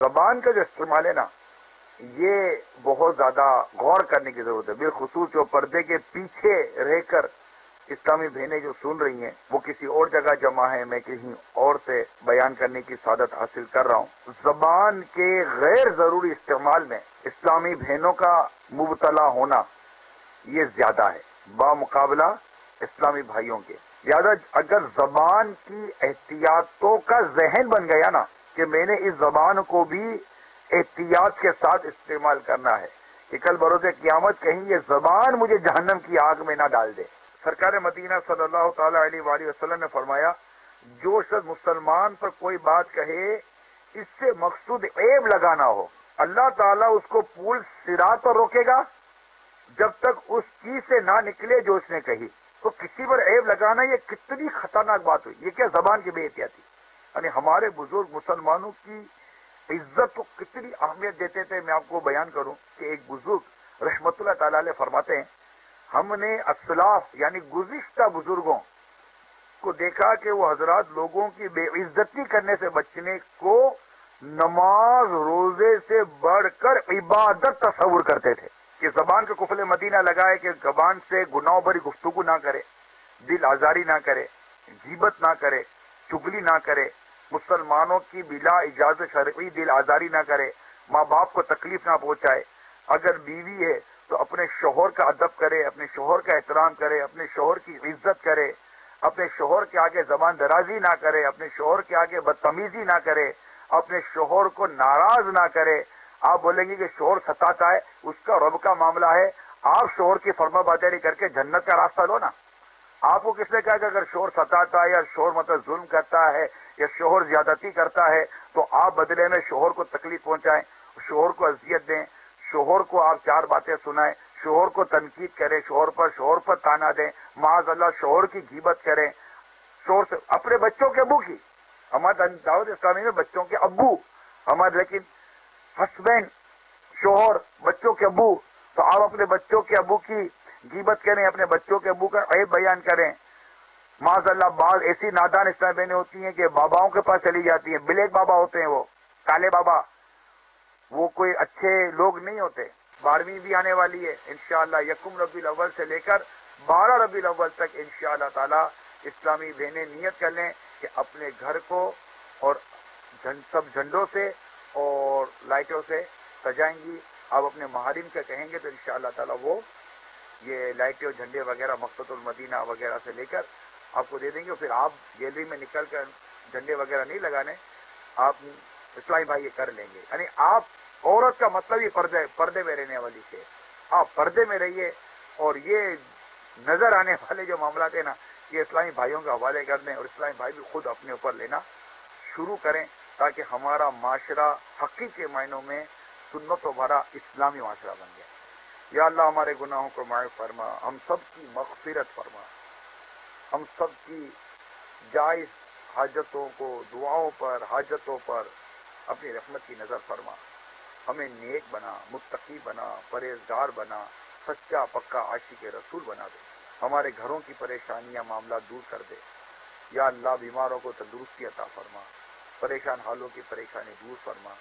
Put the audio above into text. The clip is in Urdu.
زبان کا جو استعمال ہے نا، یہ بہت زیادہ غور کرنے کی ضرورت ہے، بالخصوص جو پردے کے پیچھے رہ کر اسلامی بہنیں جو سن رہی ہیں، وہ کسی اور جگہ جمع ہے، میں کہیں اور سے بیان کرنے کی سعادت حاصل کر رہا ہوں۔ زبان کے غیر ضروری استعمال میں اسلامی بہنوں کا مبتلا ہونا یہ زیادہ ہے بامقابلہ اسلامی بھائیوں کے۔ لہٰذا اگر زبان کی احتیاطوں کا ذہن بن گیا نا کہ میں نے اس زبان کو بھی احتیاط کے ساتھ استعمال کرنا ہے کہ کل بروز قیامت کہیں یہ زبان مجھے جہنم کی آگ میں نہ ڈال دے۔ سرکار مدینہ صلی اللہ تعالی علیہ وآلہ وسلم نے فرمایا، جو شخص مسلمان پر کوئی بات کہے اس سے مقصود عیب لگانا ہو، اللہ تعالیٰ اس کو پول صراط پر روکے گا جب تک اس چیز سے نہ نکلے جو اس نے کہی۔ تو کسی پر عیب لگانا یہ کتنی خطرناک بات ہوئی، یہ کیا زبان کی بے احتیاطی۔ یعنی ہمارے بزرگ مسلمانوں کی عزت کو کتنی اہمیت دیتے تھے۔ میں آپ کو بیان کروں کہ ایک بزرگ رحمت اللہ تعالی علیہ فرماتے ہیں، ہم نے اسلاف یعنی گزشتہ بزرگوں کو دیکھا کہ وہ حضرات لوگوں کی بے عزتی کرنے سے بچنے کو نماز روزے سے بڑھ کر عبادت تصور کرتے تھے، کہ زبان کا قفل مدینہ لگائے کہ زبان سے گناہ بھری گفتگو نہ کرے، دل آزاری نہ کرے، غیبت نہ کرے، چگلی نہ کرے، مسلمانوں کی بلا اجازت شرعی دل آزاری نہ کرے، ماں باپ کو تکلیف نہ پہنچائے، اگر بیوی ہے تو اپنے شوہر کا ادب کرے، اپنے شوہر کا احترام کرے، اپنے شوہر کی عزت کرے، اپنے شوہر کے آگے زبان درازی نہ کرے، اپنے شوہر کے آگے بدتمیزی نہ کرے، اپنے شوہر کو ناراض نہ کرے۔ آپ بولیں گے کہ شوہر ستاتا ہے، اس کا رب کا معاملہ ہے، آپ شوہر کی فرما برداری کر کے جنت کا راستہ لو نا۔ آپ کو کس نے کہا کہ اگر شوہر ستاتا ہے یا شوہر مطلب ظلم کرتا ہے یا شوہر زیادتی کرتا ہے تو آپ بدلے میں شوہر کو تکلیف پہنچائیں، شوہر کو اذیت دیں، شوہر کو آپ چار باتیں سنائیں، شوہر کو تنقید کریں، شوہر پر تانا دیں، معاذ اللہ شوہر کی غیبت کریں، شوہر سے اپنے بچوں کے ابو کی، ہمارے دعوت اسلامی میں بچوں کے ابو ہمارے، لیکن ہسبینڈ شوہر بچوں کے ابو، تو آپ اپنے بچوں کے ابو کی غیبت کریں، اپنے بچوں کے ابو کا عیب بیان کریں۔ معاذ اللہ بعض ایسی نادان اسلامی بہنیں ہوتی ہیں کہ باباؤں کے پاس چلی جاتی ہیں، بلیک بابا ہوتے ہیں، وہ کالے بابا، وہ کوئی اچھے لوگ نہیں ہوتے۔ 12ویں بھی آنے والی ہے انشاءاللہ، یکم ربیع الاول سے لے کر 12 ربیع الاول تک انشاءاللہ تعالی اسلامی بہنیں نیت کر لیں کہ اپنے گھر کو اور سب جھنڈوں سے اور لائٹوں سے سجائیں گی۔ آپ اپنے محارم سے کہیں گے تو انشاءاللہ تعالی وہ یہ لائٹیں اور جھنڈے وغیرہ مقصد المدینہ وغیرہ سے لے کر آپ کو دے دیں گے۔ پھر آپ گیلری میں نکل کر جھنڈے وغیرہ نہیں لگانے، آپ اسلامی بھائی یہ کر لیں گے۔ یعنی آپ عورت کا مطلب ہی پردے میں رہنے والی سے، آپ پردے میں رہیے، اور یہ نظر آنے والے جو معاملات ہیں نا یہ اسلامی بھائیوں کے حوالے کر دیں، اور اسلامی بھائی بھی خود اپنے اوپر لینا شروع کریں تاکہ ہمارا معاشرہ حقیقی معنوں میں سنت و بھرا اسلامی معاشرہ بن جائے۔ یا اللہ ہمارے گناہوں کو معاف فرما، ہم سب کی مغفرت فرما، ہم سب کی جائز حاجتوں کو، دعاؤں پر، حاجتوں پر اپنی رحمت کی نظر فرما، ہمیں نیک بنا، متقی بنا، پرہیزگار بنا، سچا پکا عاشق رسول بنا دے، ہمارے گھروں کی پریشانیاں معاملات دور کر دے۔ یا اللہ بیماروں کو تندرستی عطا فرما، پریشان حالوں کی پریشانی دور فرما،